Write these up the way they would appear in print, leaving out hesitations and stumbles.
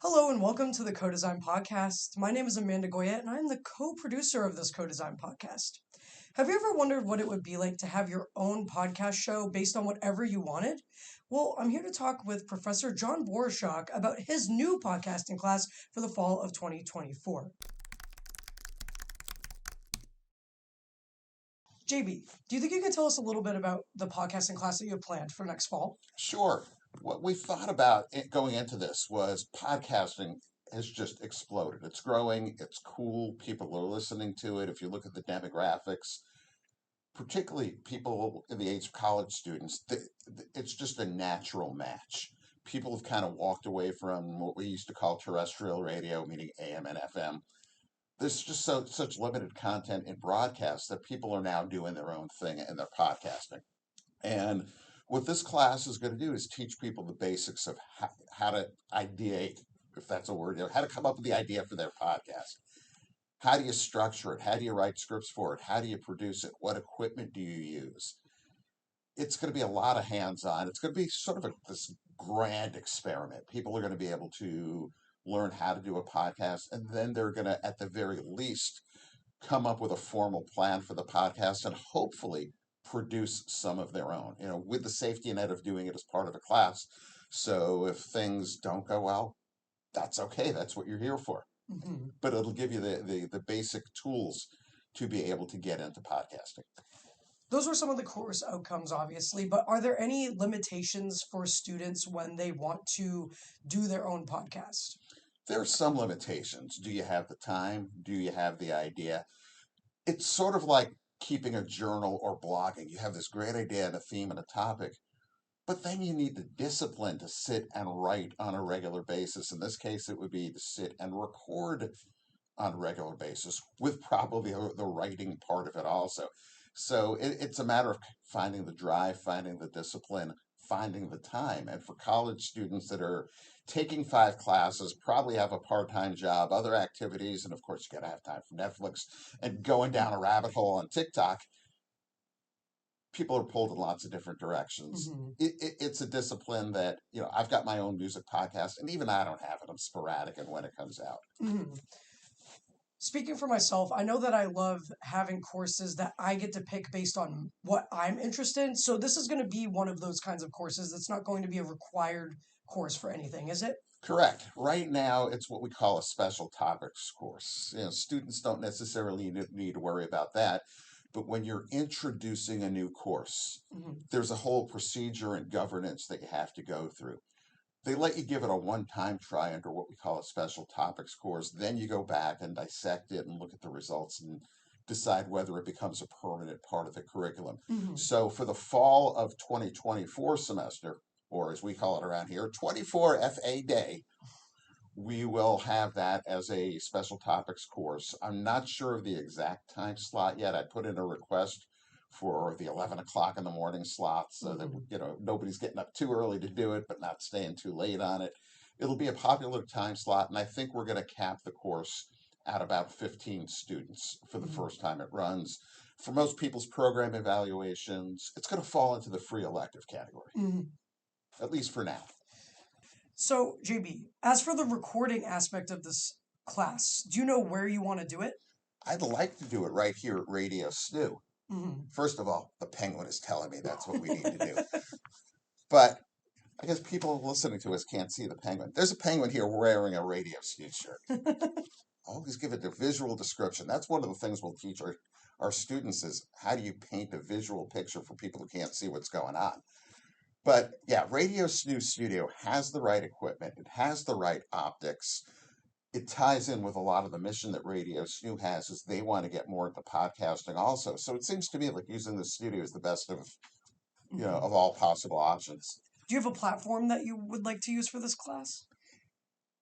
Hello and welcome to the Co-Design Podcast. My name is Amanda Goyette and I'm the co-producer of this Co-Design Podcast. Have you ever wondered what it would be like to have your own podcast show based on whatever you wanted? Well, I'm here to talk with Professor Jon Boroshok about his new podcasting class for the fall of 2024. JB, do you think you could tell us a little bit about the podcasting class that you have planned for next fall? Sure. What we thought about going into this was podcasting has just exploded. It's growing, it's cool, people are listening to it. If you look at the demographics, particularly people in the age of college students, it's just a natural match. People have kind of walked away from what we used to call terrestrial radio, meaning AM and FM. There's just such limited content in broadcast that people are now doing their own thing and they're podcasting. And what this class is going to do is teach people the basics of how to ideate, if that's a word, how to come up with the idea for their podcast. How do you structure it? How do you write scripts for it? How do you produce it? What equipment do you use? It's going to be a lot of hands-on. It's going to be sort of this grand experiment. People are going to be able to learn how to do a podcast, and then they're going to, at the very least, come up with a formal plan for the podcast and hopefully produce some of their own, with the safety net of doing it as part of a class. So if things don't go well, that's okay. That's what you're here for. Mm-hmm. But it'll give you the basic tools to be able to get into podcasting. Those were some of the course outcomes, obviously, but are there any limitations for students when they want to do their own podcast? There are some limitations. Do you have the time? Do you have the idea? It's sort of like keeping a journal or blogging. You have this great idea and a theme and a topic, but then you need the discipline to sit and write on a regular basis. In this case, it would be to sit and record on a regular basis with probably the writing part of it also. So it's a matter of finding the drive, finding the discipline, finding the time. And for college students that are taking 5 classes, probably have a part-time job, other activities, and of course you got to have time for Netflix and going down a rabbit hole on TikTok, people are pulled in lots of different directions. Mm-hmm. It's a discipline that, I've got my own music podcast, and even I don't have it. I'm sporadic in when it comes out. Mm-hmm. Speaking for myself, I know that I love having courses that I get to pick based on what I'm interested in. So this is going to be one of those kinds of courses that's not going to be a required course for anything, is it? Correct. Right now, it's what we call a special topics course. Students don't necessarily need to worry about that. But when you're introducing a new course, Mm-hmm. there's a whole procedure and governance that you have to go through. They let you give it a one-time try under what we call a special topics course. Then you go back and dissect it and look at the results and decide whether it becomes a permanent part of the curriculum. Mm-hmm. So for the fall of 2024 semester, or as we call it around here, 24 FA day, we will have that as a special topics course. I'm not sure of the exact time slot yet. I put in a request for the 11 o'clock in the morning slot so that, nobody's getting up too early to do it, but not staying too late on it. It'll be a popular time slot, and I think we're going to cap the course at about 15 students for the first time it runs. For most people's program evaluations, it's going to fall into the free elective category, at least for now. So, JB, as for the recording aspect of this class, do you know where you want to do it? I'd like to do it right here at Radio SNU. Mm-hmm. First of all, the penguin is telling me that's what we need to do. But I guess people listening to us can't see the penguin. There's a penguin here wearing a Radio SNU shirt. Always give it a visual description. That's one of the things we'll teach our students is how do you paint a visual picture for people who can't see what's going on. But yeah, Radio SNU Studio has the right equipment. It has the right optics. It ties in with a lot of the mission that Radio SNU has is they want to get more into podcasting also. So it seems to me like using the studio is the best of, of all possible options. Do you have a platform that you would like to use for this class?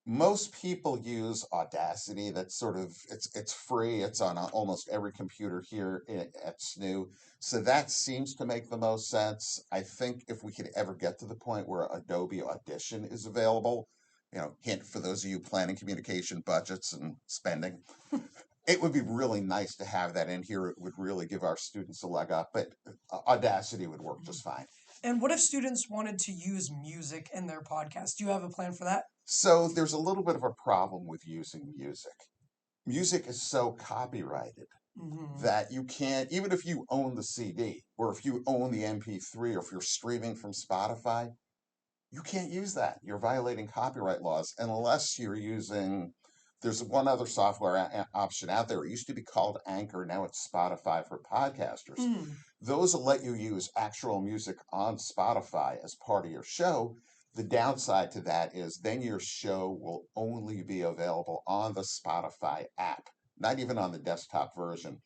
Most people use Audacity. That's sort of, it's free. It's on almost every computer here at SNU. So that seems to make the most sense. I think if we could ever get to the point where Adobe Audition is available, hint for those of you planning communication budgets and spending, it would be really nice to have that in here. It would really give our students a leg up, but Audacity would work just fine. And what if students wanted to use music in their podcast? Do you have a plan for that? So there's a little bit of a problem with using music. Music is so copyrighted Hmm. that you can't, even if you own the CD or if you own the MP3 or if you're streaming from Spotify, you can't use that. You're violating copyright laws unless you're using. There's one other software option out there. It used to be called Anchor. Now it's Spotify for podcasters. Mm. Those will let you use actual music on Spotify as part of your show. The downside to that is then your show will only be available on the Spotify app, not even on the desktop version.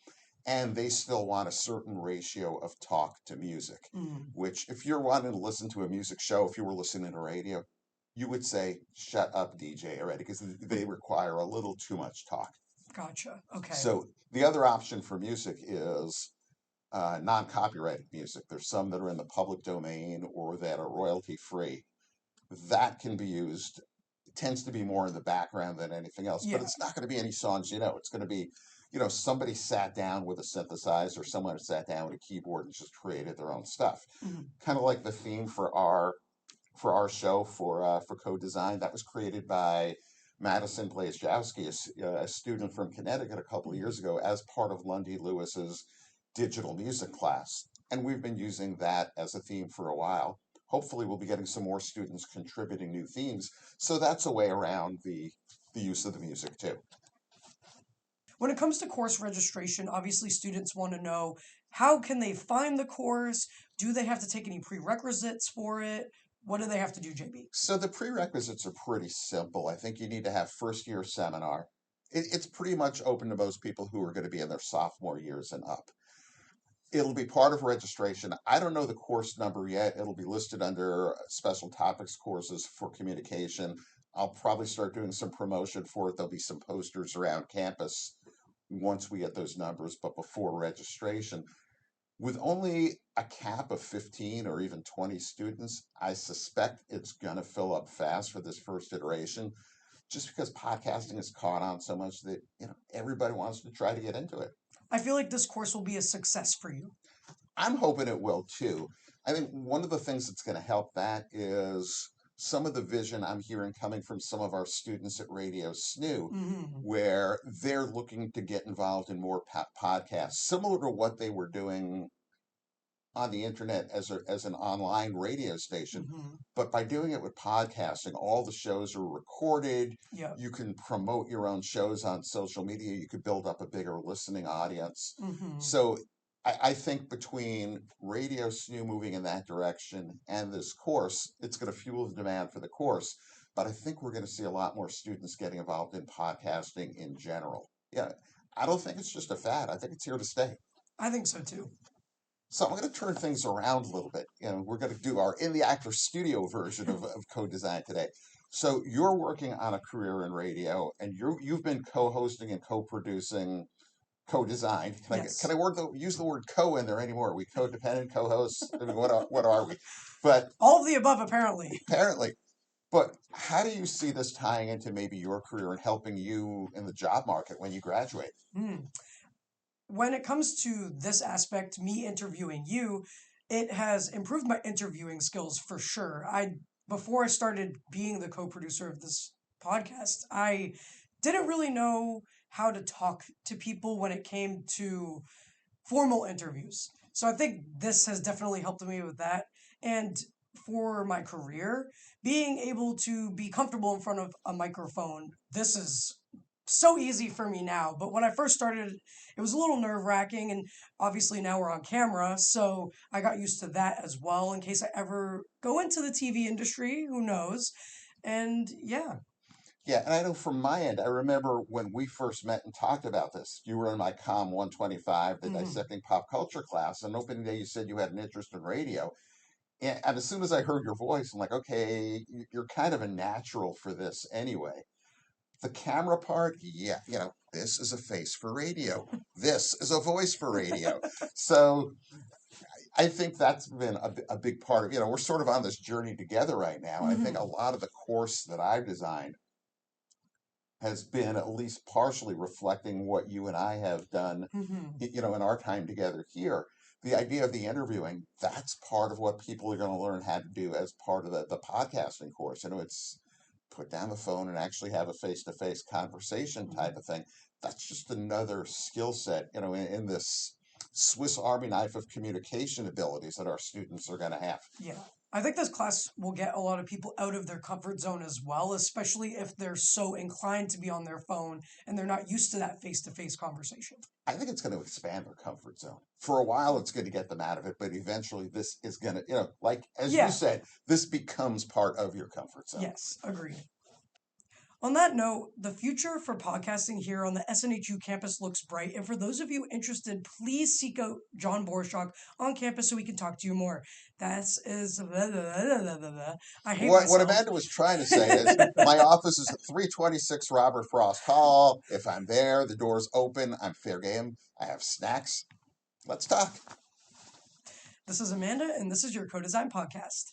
And they still want a certain ratio of talk to music, Mm. which, if you're wanting to listen to a music show, if you were listening to radio, you would say, shut up, DJ, already, because they require a little too much talk. Gotcha. Okay. So the other option for music is non-copyrighted music. There's some that are in the public domain or that are royalty free. That can be used. It tends to be more in the background than anything else, but Yeah. it's not going to be any songs you know. It's going to be, somebody sat down with a synthesizer, someone sat down with a keyboard and just created their own stuff. Mm. Kind of like the theme for our show for co-design that was created by Madison Blazjowski, a student from Connecticut a couple of Mm. years ago, as part of Lundy Lewis's digital music class. And we've been using that as a theme for a while. Hopefully, we'll be getting some more students contributing new themes. So that's a way around the use of the music, too. When it comes to course registration, obviously students want to know how can they find the course? Do they have to take any prerequisites for it? What do they have to do, JB? So the prerequisites are pretty simple. I think you need to have first year seminar. It's pretty much open to most people who are going to be in their sophomore years and up. It'll be part of registration. I don't know the course number yet. It'll be listed under special topics courses for communication. I'll probably start doing some promotion for it. There'll be some posters around campus once we get those numbers, but before registration. With only a cap of 15 or even 20 students, I suspect it's going to fill up fast for this first iteration, just because podcasting has caught on so much that everybody wants to try to get into it. I feel like this course will be a success for you. I'm hoping it will too. I think one of the things that's going to help that is some of the vision I'm hearing coming from some of our students at Radio SNU, Hmm. where they're looking to get involved in more podcasts, similar to what they were doing on the internet as an online radio station. Hmm. But by doing it with podcasting, all the shows are recorded. Yeah. You can promote your own shows on social media. You could build up a bigger listening audience. Hmm. So I think between Radio SNU moving in that direction and this course, it's going to fuel the demand for the course. But I think we're going to see a lot more students getting involved in podcasting in general. Yeah, I don't think it's just a fad. I think it's here to stay. I think so too. So I'm going to turn things around a little bit. We're going to do our In the Actor Studio version of co-design today. So you're working on a career in radio, and you've been co-hosting and co-producing co-design. Yes. Can I use the word co in there anymore? Are we codependent co-hosts? I mean, what are we? But All of the above, apparently. apparently. But how do you see this tying into maybe your career and helping you in the job market when you graduate? Mm. When it comes to this aspect, me interviewing you, it has improved my interviewing skills for sure. Before I started being the co-producer of this podcast, I didn't really know how to talk to people when it came to formal interviews. So I think this has definitely helped me with that. And for my career, being able to be comfortable in front of a microphone, this is so easy for me now. But when I first started, it was a little nerve wracking. And obviously now we're on camera. So I got used to that as well in case I ever go into the TV industry. Who knows? And yeah. Yeah, and I know from my end, I remember when we first met and talked about this. You were in my Com 125, the Hmm. Dissecting Pop Culture class, and opening day you said you had an interest in radio. And as soon as I heard your voice, I'm like, okay, you're kind of a natural for this anyway. The camera part, yeah, this is a face for radio. This is a voice for radio. So I think that's been a big part of, we're sort of on this journey together right now. And I think a Hmm. lot of the course that I've designed has been at least partially reflecting what you and I have done, Hmm. in our time together here. The idea of the interviewing, that's part of what people are going to learn how to do as part of the podcasting course. It's put down the phone and actually have a face-to-face conversation type of thing. That's just another skill set, in this Swiss Army knife of communication abilities that our students are going to have. Yeah. I think this class will get a lot of people out of their comfort zone as well, especially if they're so inclined to be on their phone and they're not used to that face-to-face conversation. I think it's going to expand their comfort zone. For a while, it's going to get them out of it, but eventually this is going to, like, as you said, this becomes part of your comfort zone. Yes, agreed. On that note, the future for podcasting here on the SNHU campus looks bright. And for those of you interested, please seek out Jon Boroshok on campus so we can talk to you more. That is... I hate myself. What Amanda was trying to say is, my office is at 326 Robert Frost Hall. If I'm there, the door's open. I'm fair game. I have snacks. Let's talk. This is Amanda, and this is your Co-Design Podcast.